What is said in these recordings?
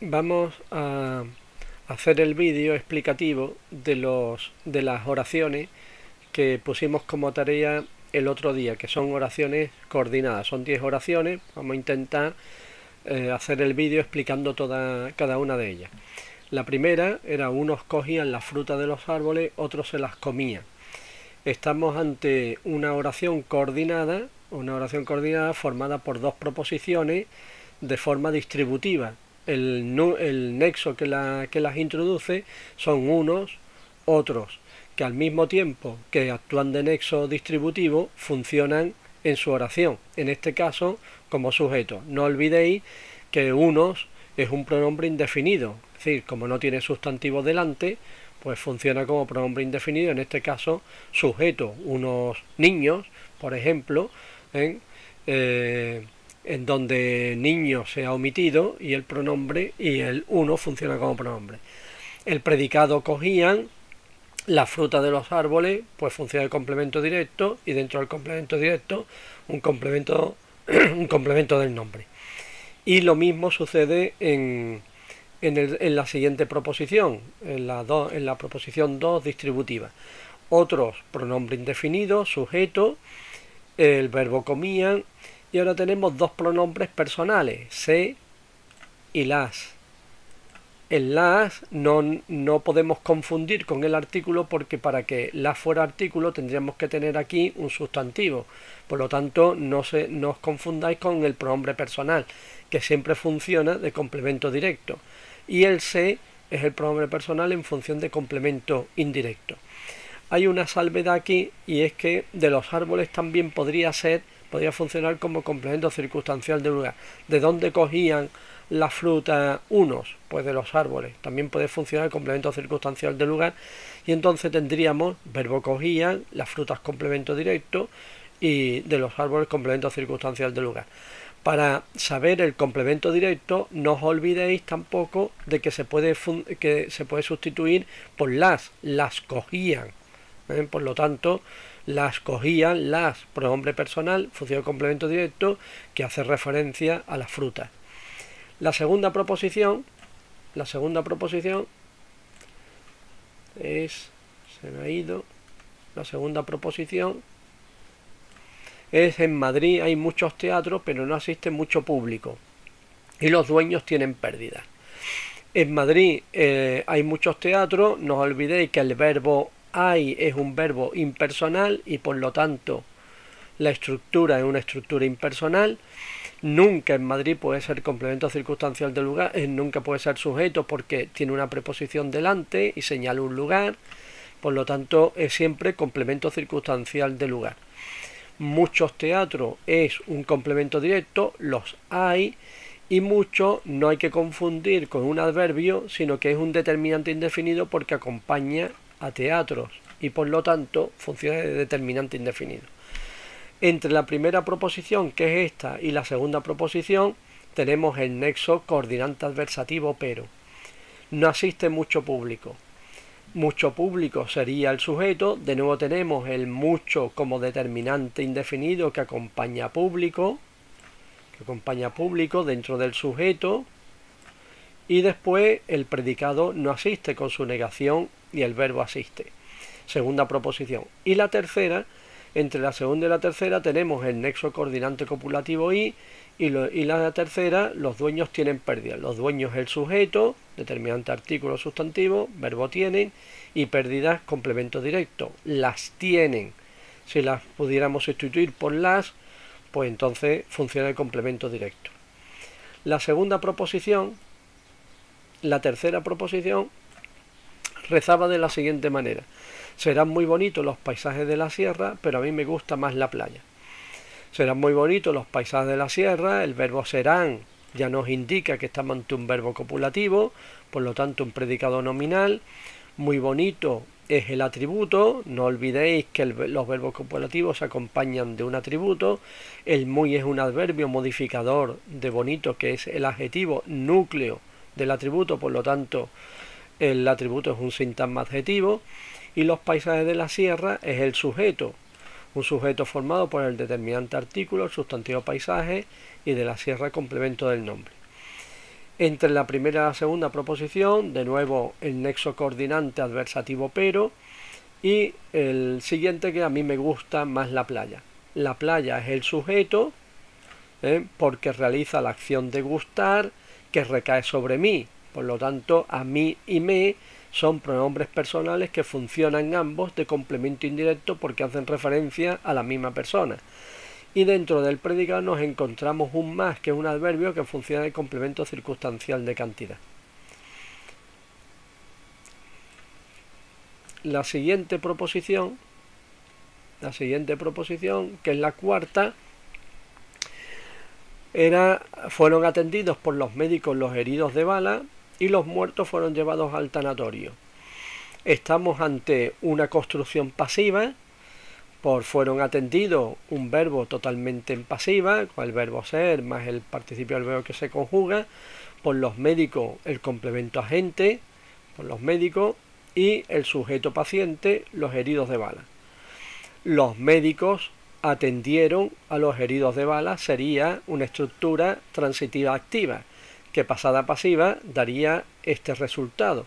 Vamos a hacer el vídeo explicativo de las oraciones que pusimos como tarea el otro día, que son oraciones coordinadas. Son 10 oraciones. Vamos a intentar hacer el vídeo explicando cada una de ellas. La primera era: unos cogían la fruta de los árboles, otros se las comían. Estamos ante una oración coordinada formada por dos proposiciones de forma distributiva. El nexo que las introduce son unos, otros, que al mismo tiempo que actúan de nexo distributivo funcionan en su oración, en este caso como sujeto. No olvidéis que unos es un pronombre indefinido, es decir, como no tiene sustantivo delante, pues funciona como pronombre indefinido, en este caso sujeto. Unos niños, por ejemplo, en donde niño se ha omitido y el pronombre y el uno funciona como pronombre. El predicado cogían la fruta de los árboles, pues funciona el complemento directo, y dentro del complemento directo un complemento del nombre. Y lo mismo sucede en la siguiente proposición, en la proposición 2 distributiva. Otros, pronombre indefinido, sujeto, el verbo comían, y ahora tenemos dos pronombres personales, se y las. El las no podemos confundir con el artículo, porque para que las fuera artículo tendríamos que tener aquí un sustantivo. Por lo tanto, no os confundáis con el pronombre personal, que siempre funciona de complemento directo. Y el se es el pronombre personal en función de complemento indirecto. Hay una salvedad aquí, y es que de los árboles también podría funcionar como complemento circunstancial de lugar. ¿De dónde cogían la fruta unos? Pues de los árboles. También puede funcionar el complemento circunstancial de lugar, y entonces tendríamos verbo cogían, las frutas complemento directo, y de los árboles complemento circunstancial de lugar. Para saber el complemento directo, no os olvidéis tampoco de que se puede sustituir por las cogían. Por lo tanto, las cogían, las, pronombre personal, función de complemento directo, que hace referencia a las frutas. La segunda proposición es, se me ha ido, la segunda proposición es: en Madrid hay muchos teatros, pero no asiste mucho público, y los dueños tienen pérdidas. En Madrid hay muchos teatros. No os olvidéis que el verbo hay es un verbo impersonal, y por lo tanto la estructura es una estructura impersonal. Nunca en Madrid puede ser complemento circunstancial de lugar, nunca puede ser sujeto, porque tiene una preposición delante y señala un lugar. Por lo tanto, es siempre complemento circunstancial de lugar. Muchos teatros es un complemento directo, los hay, y mucho no hay que confundir con un adverbio, sino que es un determinante indefinido porque acompaña a teatros, y por lo tanto funciona de determinante indefinido. Entre la primera proposición, que es esta, y la segunda proposición, tenemos el nexo coordinante adversativo pero. No asiste mucho público. Mucho público sería el sujeto. De nuevo tenemos el mucho como determinante indefinido que acompaña a público, dentro del sujeto, y después el predicado no asiste con su negación y el verbo asiste. Segunda proposición. Y la tercera, entre la segunda y la tercera tenemos el nexo coordinante copulativo y la tercera, los dueños tienen pérdida. Los dueños es el sujeto, determinante artículo sustantivo, verbo tienen, y pérdidas complemento directo. Las tienen. Si las pudiéramos sustituir por las, pues entonces funciona el complemento directo. La tercera proposición rezaba de la siguiente manera: serán muy bonitos los paisajes de la sierra, pero a mí me gusta más la playa. Serán muy bonitos los paisajes de la sierra. El verbo serán ya nos indica que estamos ante un verbo copulativo, por lo tanto un predicado nominal. Muy bonito es el atributo. No olvidéis que los verbos copulativos se acompañan de un atributo. El muy es un adverbio modificador de bonito, que es el adjetivo núcleo del atributo, por lo tanto el atributo es un sintagma adjetivo. Y los paisajes de la sierra es el sujeto, un sujeto formado por el determinante artículo, el sustantivo paisaje, y de la sierra complemento del nombre. Entre la primera y la segunda proposición, de nuevo el nexo coordinante adversativo pero, y el siguiente que a mí me gusta más, la playa. La playa es el sujeto, porque realiza la acción de gustar que recae sobre mí. Por lo tanto, a mí y me son pronombres personales que funcionan ambos de complemento indirecto porque hacen referencia a la misma persona. Y dentro del predicado nos encontramos un más, que es un adverbio que funciona de complemento circunstancial de cantidad. La siguiente proposición, que es la cuarta, fueron atendidos por los médicos los heridos de bala y los muertos fueron llevados al tanatorio. Estamos ante una construcción pasiva, fueron atendidos, un verbo totalmente en pasiva, con el verbo ser más el participio del verbo que se conjuga, por los médicos el complemento agente, por los médicos, y el sujeto paciente, los heridos de bala. Los médicos atendieron a los heridos de bala sería una estructura transitiva activa, que pasada a pasiva daría este resultado.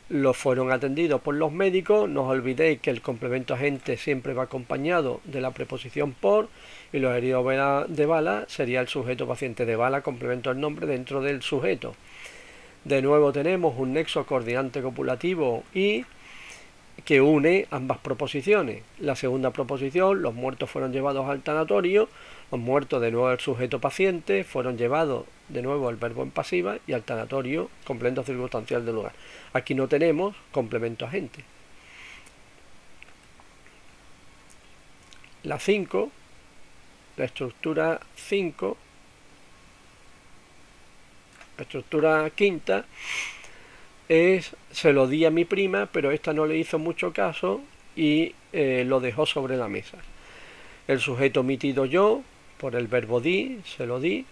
Los fueron atendidos por los médicos. No os olvidéis que el complemento agente siempre va acompañado de la preposición por, y los heridos de bala sería el sujeto paciente de bala, complemento del nombre dentro del sujeto. De nuevo tenemos un nexo coordinante copulativo y que une ambas proposiciones. La segunda proposición, los muertos fueron llevados al tanatorio, los muertos de nuevo el sujeto paciente, fueron llevados de nuevo el verbo en pasiva y al tanatorio, complemento circunstancial del lugar. Aquí no tenemos complemento agente. La 5, la estructura 5, la estructura quinta, se lo di a mi prima, pero esta no le hizo mucho caso y lo dejó sobre la mesa. El sujeto omitido yo, por el verbo di, se lo di.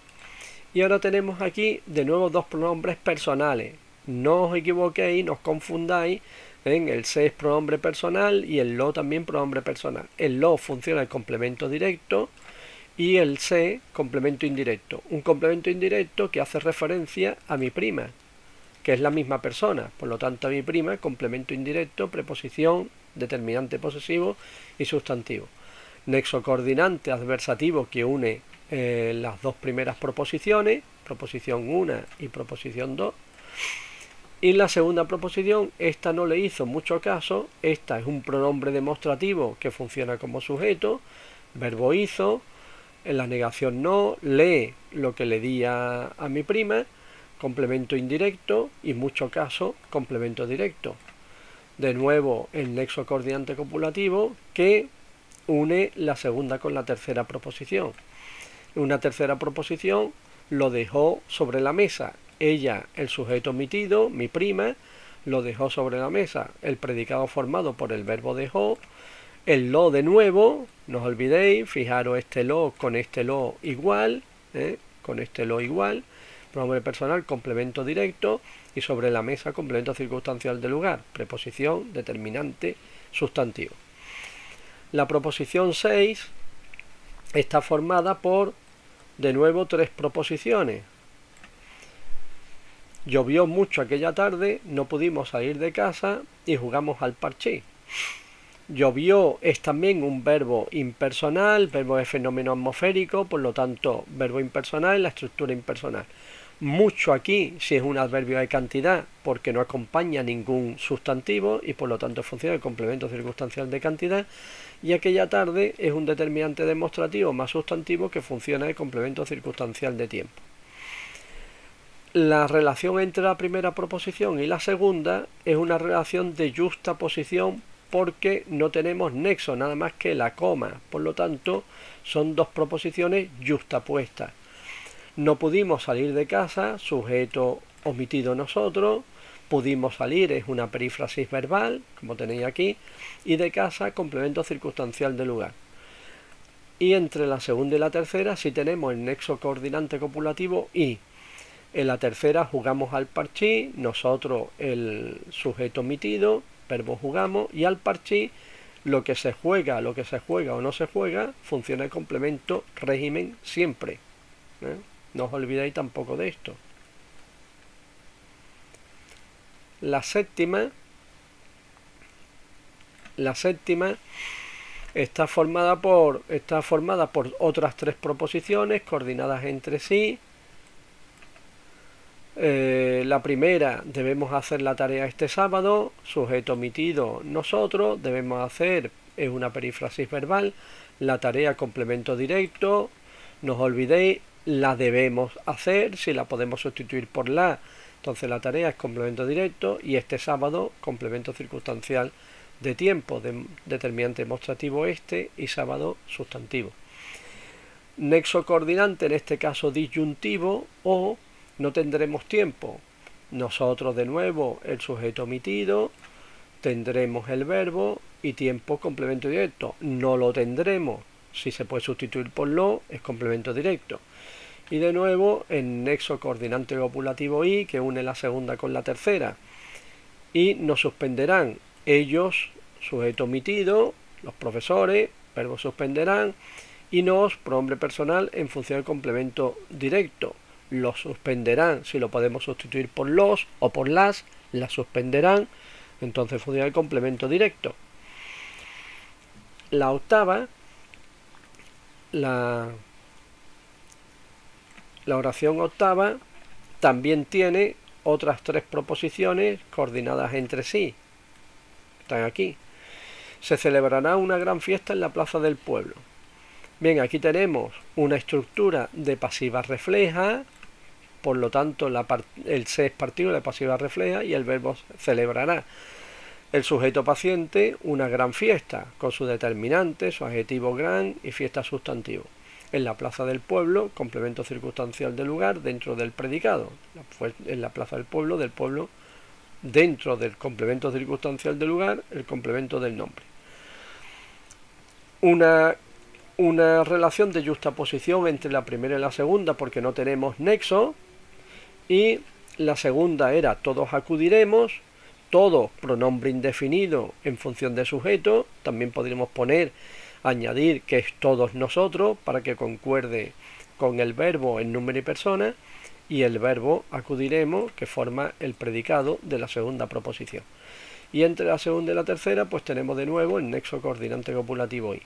Y ahora tenemos aquí de nuevo dos pronombres personales. No os equivoquéis, no os confundáis. El se es pronombre personal y el lo también pronombre personal. El lo funciona el complemento directo y el se complemento indirecto. Un complemento indirecto que hace referencia a mi prima, que es la misma persona. Por lo tanto, a mi prima, complemento indirecto, preposición, determinante posesivo y sustantivo. Nexo coordinante adversativo que une las dos primeras proposiciones, proposición 1 y proposición 2. Y la segunda proposición, esta no le hizo mucho caso. Esta es un pronombre demostrativo que funciona como sujeto, verbo hizo, en la negación no, lee lo que le di a mi prima, complemento indirecto y mucho caso, complemento directo. De nuevo el nexo coordinante copulativo que une la segunda con la tercera proposición. Una tercera proposición lo dejó sobre la mesa. Ella, el sujeto omitido, mi prima, lo dejó sobre la mesa. El predicado formado por el verbo dejó. El lo de nuevo, no os olvidéis, fijaros este lo con este lo igual, con este lo igual, pronombre personal, complemento directo, y sobre la mesa complemento circunstancial de lugar, preposición, determinante, sustantivo. La proposición 6 está formada por, de nuevo, tres proposiciones. Llovió mucho aquella tarde, no pudimos salir de casa y jugamos al parchís. Llovió es también un verbo impersonal, verbo de fenómeno atmosférico, por lo tanto, verbo impersonal, la estructura impersonal. Mucho aquí si es un adverbio de cantidad porque no acompaña ningún sustantivo y por lo tanto funciona el complemento circunstancial de cantidad, y aquella tarde es un determinante demostrativo más sustantivo que funciona el complemento circunstancial de tiempo. La relación entre la primera proposición y la segunda es una relación de justaposición porque no tenemos nexo, nada más que la coma, por lo tanto son dos proposiciones justapuestas. No pudimos salir de casa, sujeto omitido nosotros, pudimos salir es una perífrasis verbal, como tenéis aquí, y de casa complemento circunstancial de lugar. Y entre la segunda y la tercera sí tenemos el nexo coordinante copulativo y. En la tercera jugamos al parchís, nosotros el sujeto omitido, verbo jugamos, y al parchís lo que se juega o no se juega, funciona el complemento régimen siempre. No os olvidéis tampoco de esto. La séptima está formada por otras tres proposiciones coordinadas entre sí. La primera, debemos hacer la tarea este sábado, sujeto omitido nosotros, debemos hacer, es una perífrasis verbal, la tarea complemento directo, no os olvidéis, la debemos hacer, si la podemos sustituir por la, entonces la tarea es complemento directo, y este sábado complemento circunstancial de tiempo, determinante demostrativo este, y sábado sustantivo. Nexo coordinante, en este caso disyuntivo, o no tendremos tiempo. Nosotros de nuevo el sujeto omitido, tendremos el verbo y tiempo complemento directo. No lo tendremos. Si se puede sustituir por lo, es complemento directo. Y de nuevo en nexo coordinante copulativo y, que une la segunda con la tercera. Y nos suspenderán ellos, sujeto omitido, los profesores, verbo suspenderán, y nos, pronombre personal en función del complemento directo. Los suspenderán, si lo podemos sustituir por los o por las suspenderán, entonces funciona el complemento directo. La octava, la oración octava también tiene otras tres proposiciones coordinadas entre sí. Están aquí. Se celebrará una gran fiesta en la plaza del pueblo. Bien, aquí tenemos una estructura de pasiva refleja, por lo tanto el se es partícula de pasiva refleja y el verbo celebrará. El sujeto paciente, una gran fiesta, con su determinante, su adjetivo gran y fiesta sustantivo. En la plaza del pueblo, complemento circunstancial del lugar dentro del predicado. En la plaza del pueblo, dentro del complemento circunstancial del lugar, el complemento del nombre. Una relación de justaposición entre la primera y la segunda, porque no tenemos nexo, y la segunda era todos acudiremos, todos pronombre indefinido en función de sujeto, también podríamos añadir que es todos nosotros para que concuerde con el verbo en número y persona, y el verbo acudiremos, que forma el predicado de la segunda proposición. Y entre la segunda y la tercera pues tenemos de nuevo el nexo coordinante copulativo y.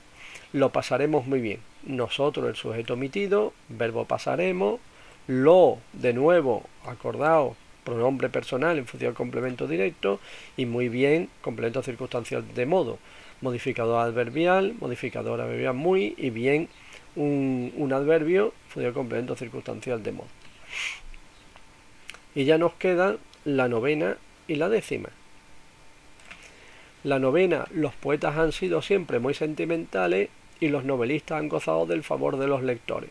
Lo pasaremos muy bien. Nosotros el sujeto omitido, verbo pasaremos, lo, de nuevo, acordaos, pronombre personal en función del complemento directo, y muy bien, complemento circunstancial de modo, modificador adverbial muy, y bien un adverbio en función del complemento circunstancial de modo. Y ya nos quedan la novena y la décima. La novena, los poetas han sido siempre muy sentimentales y los novelistas han gozado del favor de los lectores.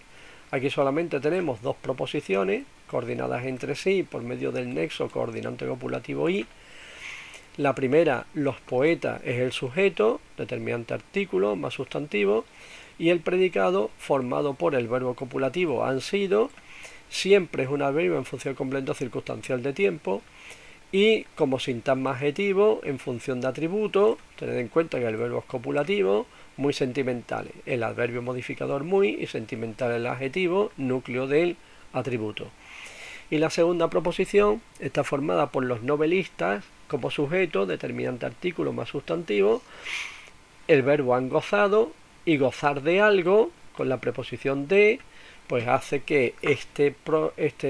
Aquí solamente tenemos dos proposiciones coordinadas entre sí por medio del nexo coordinante copulativo y. La primera, los poetas, es el sujeto, determinante artículo más sustantivo, y el predicado formado por el verbo copulativo han sido, siempre es un adverbio en función del complemento circunstancial de tiempo, y como sintagma adjetivo en función de atributo, tened en cuenta que el verbo es copulativo, muy sentimentales, el adverbio modificador muy y sentimental el adjetivo, núcleo del atributo. Y la segunda proposición está formada por los novelistas como sujeto, determinante artículo más sustantivo, el verbo han gozado, y gozar de algo con la preposición de, pues hace que este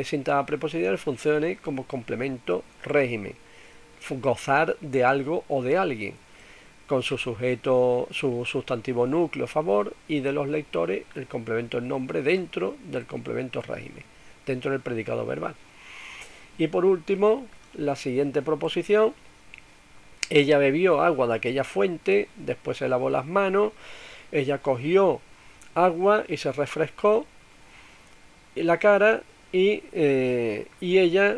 sintagma preposicional funcione como complemento régimen. Gozar de algo o de alguien, con su sujeto, su sustantivo núcleo a favor, y de los lectores el complemento el nombre dentro del complemento régimen, dentro del predicado verbal. Y por último, la siguiente proposición, ella bebió agua de aquella fuente, después se lavó las manos, ella cogió agua y se refrescó la cara, y ella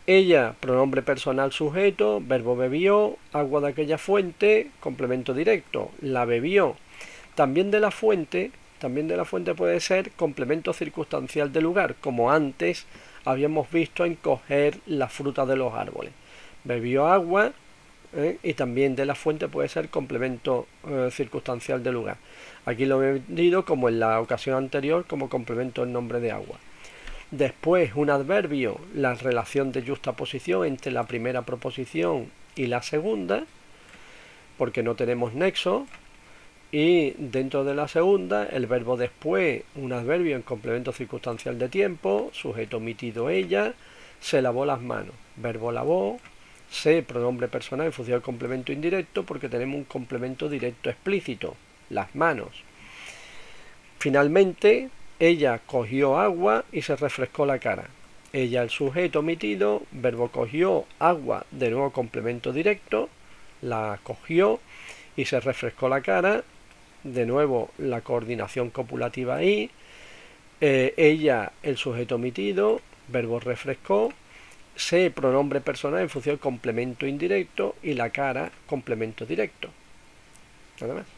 ella, pronombre personal sujeto, verbo bebió, agua de aquella fuente, complemento directo, la bebió. También de la fuente puede ser complemento circunstancial de lugar, como antes habíamos visto en coger la fruta de los árboles. Bebió agua, Y también de la fuente puede ser complemento circunstancial de lugar. Aquí lo he vendido como en la ocasión anterior como complemento en nombre de agua. Después un adverbio, la relación de justaposición entre la primera proposición y la segunda, porque no tenemos nexo. Y dentro de la segunda, el verbo después, un adverbio en complemento circunstancial de tiempo, sujeto omitido ella, se lavó las manos. Verbo lavó, se, pronombre personal en función del complemento indirecto, porque tenemos un complemento directo explícito, las manos. Finalmente, ella cogió agua y se refrescó la cara. Ella, el sujeto omitido, verbo cogió agua, de nuevo complemento directo, la cogió y se refrescó la cara, de nuevo la coordinación copulativa ahí. Ella, el sujeto omitido, verbo refrescó, se, pronombre personal en función del complemento indirecto y la cara, complemento directo. Nada más.